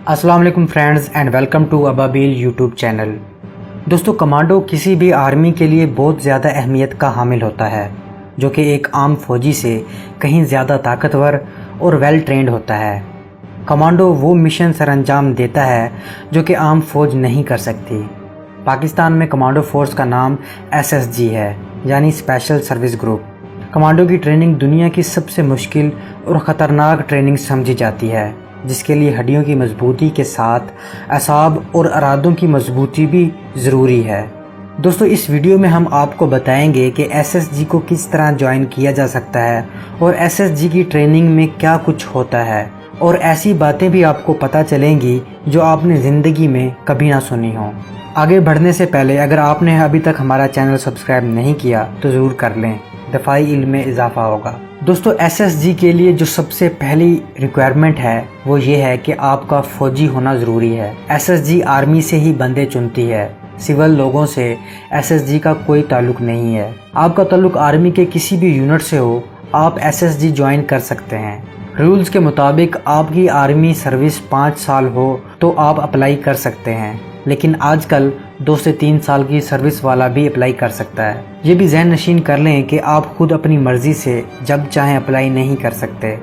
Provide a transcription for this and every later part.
अस्सलाम वालेकुम friends and welcome to Ababeel YouTube channel. दोस्तों, कमांडो किसी भी आर्मी के लिए बहुत ज़्यादा अहमियत का हामिल होता है, जो कि एक आम फौजी से कहीं ज़्यादा ताकतवर और वेल ट्रेंड होता है। कमांडो वो मिशन सरअंजाम देता है जो कि आम फौज नहीं कर सकती। पाकिस्तान में कमांडो फोर्स का नाम SSG है, यानी स्पेशल सर्विस ग्रुप। कमांडो की ट्रेनिंग दुनिया की सबसे मुश्किल और ख़तरनाक ट्रेनिंग समझी जाती है, जिसके लिए हड्डियों की मजबूती के साथ असाब और अरादों की मजबूती भी ज़रूरी है। दोस्तों, इस वीडियो में हम आपको बताएंगे कि SSG को किस तरह ज्वाइन किया जा सकता है और SSG की ट्रेनिंग में क्या कुछ होता है, और ऐसी बातें भी आपको पता चलेंगी जो आपने ज़िंदगी में कभी ना सुनी हो। आगे बढ़ने से पहले अगर आपने अभी तक हमारा चैनल सब्सक्राइब नहीं किया तो ज़रूर कर लें, दफ़ाई इल्म में इजाफा होगा। दोस्तों, SSG के लिए जो सबसे पहली रिक्वायरमेंट है वो ये है कि आपका फ़ौजी होना ज़रूरी है। SSG आर्मी से ही बंदे चुनती है, सिविल लोगों से SSG का कोई ताल्लुक नहीं है। आपका ताल्लुक आर्मी के किसी भी यूनिट से हो, आप SSG ज्वाइन कर सकते हैं। रूल्स के मुताबिक आपकी आर्मी सर्विस 5 साल हो तो आप अप्लाई कर सकते हैं, लेकिन आजकल 2 से 3 साल की सर्विस वाला भी अप्लाई कर सकता है। ये भी ज़हन नशीन कर लें कि आप खुद अपनी मर्ज़ी से जब चाहें अप्लाई नहीं कर सकते।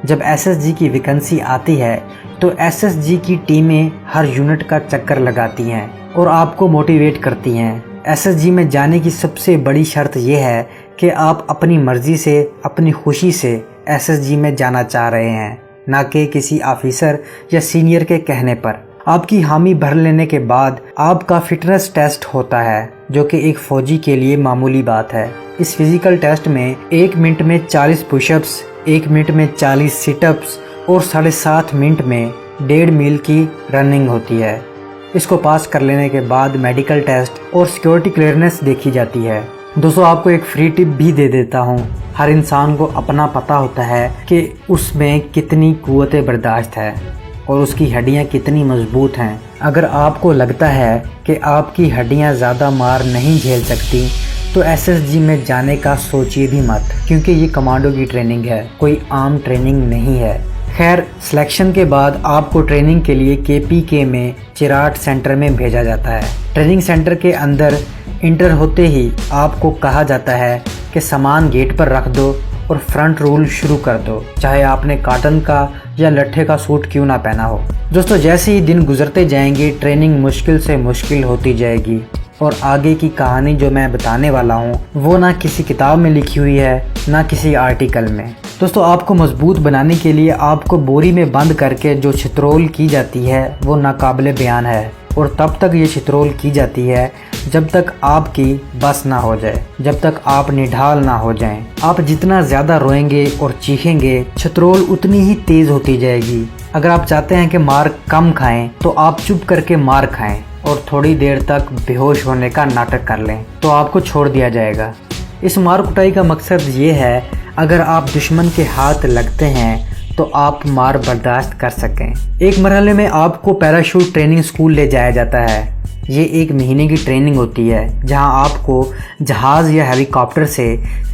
जब SSG की वैकेंसी आती है तो SSG की टीमें हर यूनिट का चक्कर लगाती हैं और आपको मोटिवेट करती हैं। SSG में जाने की सबसे बड़ी शर्त यह है कि आप अपनी मर्ज़ी से, अपनी खुशी से SSG में जाना चाह रहे हैं, ना कि किसी ऑफिसर या सीनियर के कहने पर। आपकी हामी भर लेने के बाद आपका फिटनेस टेस्ट होता है, जो कि एक फ़ौजी के लिए मामूली बात है। इस फिज़िकल टेस्ट में 1 मिनट में 40 पुशअप्स, 1 मिनट में 40 सिटअप्स और 7.5 मिनट में 1.5 मील की रनिंग होती है। इसको पास कर लेने के बाद मेडिकल टेस्ट और सिक्योरिटी क्लियरेंस देखी जाती है। दोस्तों, आपको एक फ्री टिप भी दे देता हूँ। हर इंसान को अपना पता होता है कि उसमें कितनी कुव्वत बर्दाश्त है और उसकी हड्डियाँ कितनी मजबूत हैं। अगर आपको लगता है कि आपकी हड्डियाँ ज़्यादा मार नहीं झेल सकती तो SSG में जाने का सोचिए भी मत, क्योंकि ये कमांडो की ट्रेनिंग है, कोई आम ट्रेनिंग नहीं है। खैर, सिलेक्शन के बाद आपको ट्रेनिंग के लिए KPK में चिराट सेंटर में भेजा जाता है। ट्रेनिंग सेंटर के अंदर इंटर होते ही आपको कहा जाता है कि सामान गेट पर रख दो और फ्रंट रोल शुरू कर दो, चाहे आपने कॉटन का या लट्ठे का सूट क्यों ना पहना हो। दोस्तों, जैसे ही दिन गुजरते जाएंगे ट्रेनिंग मुश्किल से मुश्किल होती जाएगी, और आगे की कहानी जो मैं बताने वाला हूँ वो ना किसी किताब में लिखी हुई है, ना किसी आर्टिकल में। दोस्तों, आपको मजबूत बनाने के लिए आपको बोरी में बंद करके जो छितरोल की जाती है वो नाकाबिले बयान है, और तब तक ये छितरोल की जाती है जब तक आपकी बस ना हो जाए, जब तक आप निढाल ना हो जाएं। आप जितना ज़्यादा रोएंगे और चीखेंगे, छितरोल उतनी ही तेज़ होती जाएगी। अगर आप चाहते हैं कि मार कम खाएं तो आप चुप करके मार खाएं और थोड़ी देर तक बेहोश होने का नाटक कर लें, तो आपको छोड़ दिया जाएगा। इस मार कुटाई का मकसद ये है, अगर आप दुश्मन के हाथ लगते हैं तो आप मार बर्दाश्त कर सकें। एक मरहले में आपको पैराशूट ट्रेनिंग स्कूल ले जाया जाता है। ये 1 महीने की ट्रेनिंग होती है, जहां आपको जहाज़ या हेलीकॉप्टर से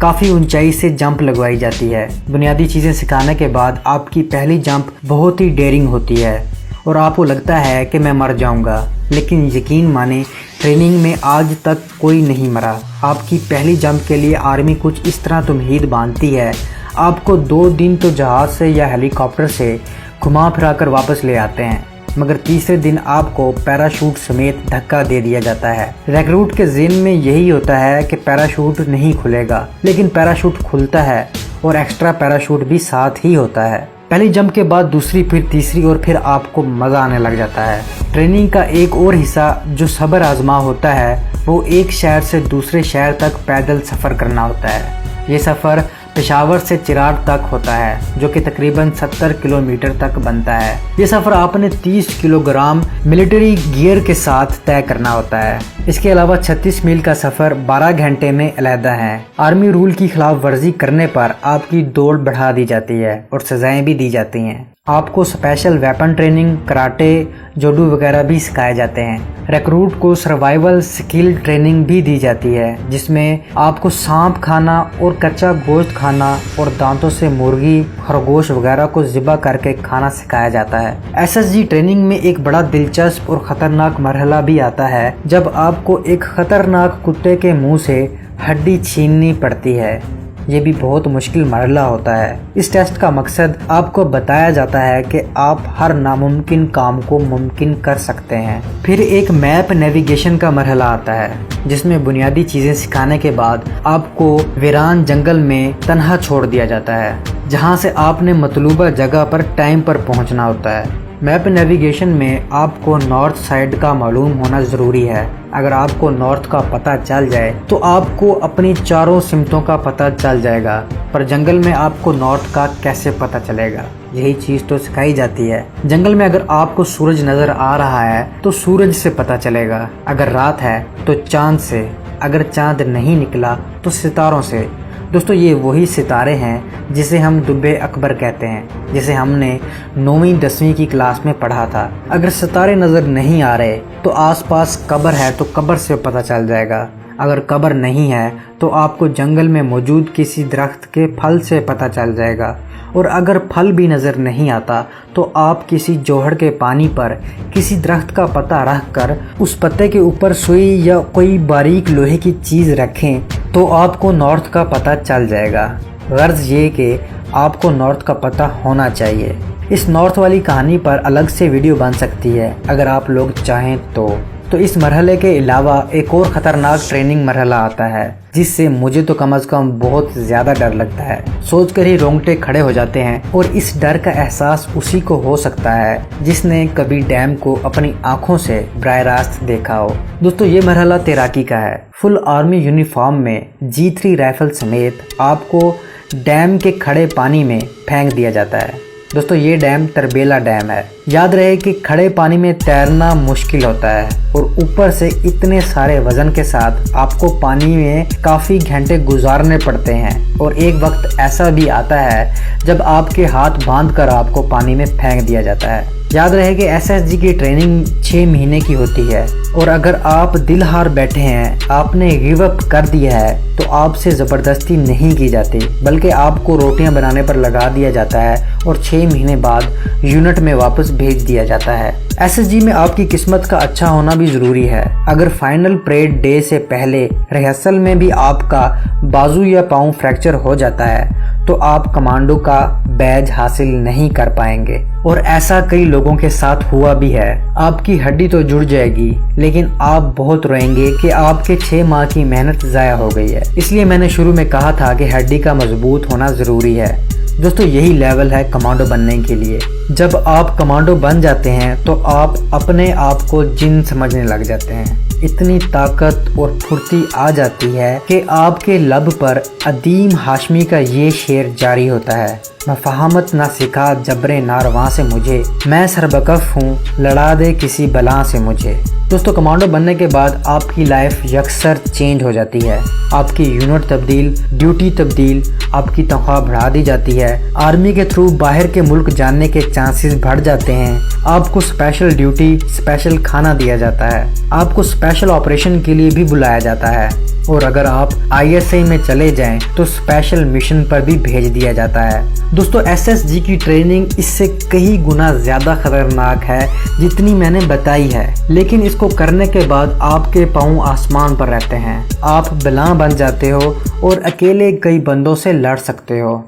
काफ़ी ऊंचाई से जंप लगवाई जाती है। बुनियादी चीज़ें सिखाने के बाद आपकी पहली जंप बहुत ही डेयरिंग होती है और आपको लगता है कि मैं मर जाऊंगा, लेकिन यकीन माने ट्रेनिंग में आज तक कोई नहीं मरा। आपकी पहली जंप के लिए आर्मी कुछ इस तरह तुमहीद बांधती है, आपको 2 दिन तो जहाज़ से या हेलीकॉप्टर से घुमा फिरा कर वापस ले आते हैं, मगर तीसरे दिन आपको पैराशूट समेत धक्का दे दिया जाता है। रिक्रूट के ज़हन में यही होता है कि पैराशूट नहीं खुलेगा, लेकिन पैराशूट खुलता है और एक्स्ट्रा पैराशूट भी साथ ही होता है। पहली जंप के बाद दूसरी, फिर तीसरी, और फिर आपको मज़ा आने लग जाता है। ट्रेनिंग का एक और हिस्सा जो सब्र आजमा होता है वो एक शहर से दूसरे शहर तक पैदल सफ़र करना होता है। ये सफ़र पेशावर से चिराट तक होता है, जो कि तकरीबन 70 किलोमीटर तक बनता है। ये सफ़र आपने 30 किलोग्राम मिलिट्री गियर के साथ तय करना होता है। इसके अलावा 36 मील का सफ़र 12 घंटे में अलहदा है। आर्मी रूल की खिलाफ वर्जी करने पर आपकी दौड़ बढ़ा दी जाती है और सजाएं भी दी जाती हैं। आपको special weapon training, karate, judo वगैरह भी सिखाए जाते हैं। रिक्रूट को सर्वाइवल स्किल ट्रेनिंग भी दी जाती है, जिसमें आपको सांप खाना और कच्चा गोश्त खाना और दांतों से मुर्गी, खरगोश वगैरह को ज़िबा करके खाना सिखाया जाता है। एसएसजी ट्रेनिंग में एक बड़ा दिलचस्प और ख़तरनाक मरहला भी आता है, जब आपको एक ख़तरनाक कुत्ते के मुंह से हड्डी छीननी पड़ती है। ये भी बहुत मुश्किल मरहला होता है। इस टेस्ट का मकसद आपको बताया जाता है कि आप हर नामुमकिन काम को मुमकिन कर सकते हैं। फिर एक मैप नेविगेशन का मरहला आता है, जिसमें बुनियादी चीज़ें सिखाने के बाद आपको वीरान जंगल में तन्हा छोड़ दिया जाता है, जहां से आपने मतलूबा जगह पर टाइम पर पहुंचना होता है। मैप नेविगेशन में आपको नॉर्थ साइड का मालूम होना ज़रूरी है। अगर आपको नॉर्थ का पता चल जाए तो आपको अपनी चारों सिमतों का पता चल जाएगा, पर जंगल में आपको नॉर्थ का कैसे पता चलेगा? यही चीज़ तो सिखाई जाती है। जंगल में अगर आपको सूरज नज़र आ रहा है तो सूरज से पता चलेगा, अगर रात है तो चाँद से, अगर चाँद नहीं निकला तो सितारों से। दोस्तों, ये वही सितारे हैं जिसे हम दुब्बे अकबर कहते हैं, जिसे हमने 9वीं 10वीं की क्लास में पढ़ा था। अगर सितारे नज़र नहीं आ रहे तो आसपास कब्र है तो कब्र से पता चल जाएगा। अगर कब्र नहीं है तो आपको जंगल में मौजूद किसी दरख्त के फल से पता चल जाएगा। और अगर फल भी नज़र नहीं आता तो आप किसी जोहड़ के पानी पर किसी दरख्त का पता रख कर उस पत्ते के ऊपर सुई या कोई बारीक लोहे की चीज़ रखें तो आपको नॉर्थ का पता चल जाएगा। गर्ज ये कि आपको नॉर्थ का पता होना चाहिए। इस नॉर्थ वाली कहानी पर अलग से वीडियो बन सकती है अगर आप लोग चाहें तो इस मरहले के अलावा एक और ख़तरनाक ट्रेनिंग मरहला आता है, जिससे मुझे तो कम से कम बहुत ज़्यादा डर लगता है। सोचकर ही रोंगटे खड़े हो जाते हैं। और इस डर का एहसास उसी को हो सकता है जिसने कभी डैम को अपनी आंखों से बराह रास्त देखा हो। दोस्तों, ये मरहला तैराकी का है। फुल आर्मी यूनिफॉर्म में G3 राइफल समेत आपको डैम के खड़े पानी में फेंक दिया जाता है। दोस्तों, ये डैम तरबेला डैम है। याद रहे कि खड़े पानी में तैरना मुश्किल होता है और ऊपर से इतने सारे वजन के साथ आपको पानी में काफ़ी घंटे गुजारने पड़ते हैं। और एक वक्त ऐसा भी आता है जब आपके हाथ बांधकर आपको पानी में फेंक दिया जाता है। याद रहे कि एसएसजी की ट्रेनिंग 6 महीने की होती है और अगर आप दिल हार बैठे हैं, आपने गिव अप कर दिया है, तो आपसे ज़बरदस्ती नहीं की जाती, बल्कि आपको रोटियां बनाने पर लगा दिया जाता है और 6 महीने बाद यूनिट में वापस भेज दिया जाता है। एसएसजी में आपकी किस्मत का अच्छा होना भी ज़रूरी है। अगर फाइनल परेड डे से पहले रिहर्सल में भी आपका बाजू या पाँव फ्रैक्चर हो जाता है तो आप कमांडो का बैज हासिल नहीं कर पाएंगे। और ऐसा कई लोगों के साथ हुआ भी है। आपकी हड्डी तो जुड़ जाएगी, लेकिन आप बहुत रोएंगे कि आपके 6 माह की मेहनत ज़ाया हो गई है। इसलिए मैंने शुरू में कहा था कि हड्डी का मजबूत होना ज़रूरी है। दोस्तों, यही लेवल है कमांडो बनने के लिए। जब आप कमांडो बन जाते हैं तो आप अपने आप को जिन समझने लग जाते हैं। इतनी ताकत और फुर्ती आ जाती है कि आपके लब पर अदीम हाशमी का ये शेर जारी होता है, मफाहमत ना सिखा जबरे नारवां से मुझे, मैं सरबकफ हूँ लड़ा दे किसी बला से मुझे। दोस्तों, कमांडो बनने के बाद आपकी लाइफ यकसर चेंज हो जाती है। आपकी यूनिट तब्दील, ड्यूटी तब्दील, आपकी तनख्वाह बढ़ा दी जाती है। आर्मी के थ्रू बाहर के मुल्क जाने के चांसेस बढ़ जाते हैं। आपको स्पेशल ड्यूटी, स्पेशल खाना दिया जाता है। आपको स्पेशल ऑपरेशन के लिए भी बुलाया जाता है। और अगर आप ISI में चले जाएं तो स्पेशल मिशन पर भी भेज दिया जाता है। दोस्तों, SSG की ट्रेनिंग इससे कई गुना ज़्यादा खतरनाक है जितनी मैंने बताई है, लेकिन इसको करने के बाद आपके पाँव आसमान पर रहते हैं। आप बलां बन जाते हो और अकेले कई बंदों से लड़ सकते हो।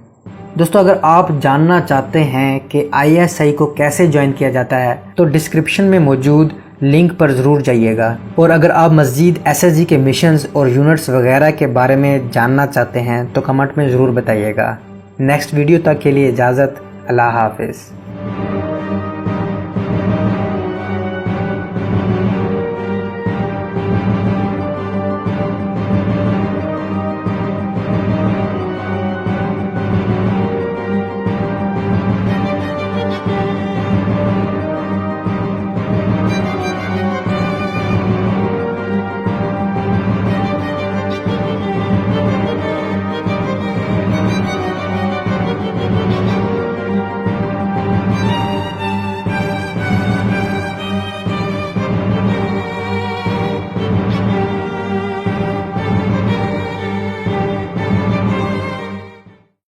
दोस्तों, अगर आप जानना चाहते हैं कि ISI को कैसे ज्वाइन किया जाता है तो डिस्क्रिप्शन में मौजूद लिंक पर ज़रूर जाइएगा। और अगर आप मज़ीद SSG के मिशंस और यूनिट्स वगैरह के बारे में जानना चाहते हैं तो कमेंट में ज़रूर बताइएगा। नेक्स्ट वीडियो तक के लिए इजाज़त। अल्लाह हाफिज़।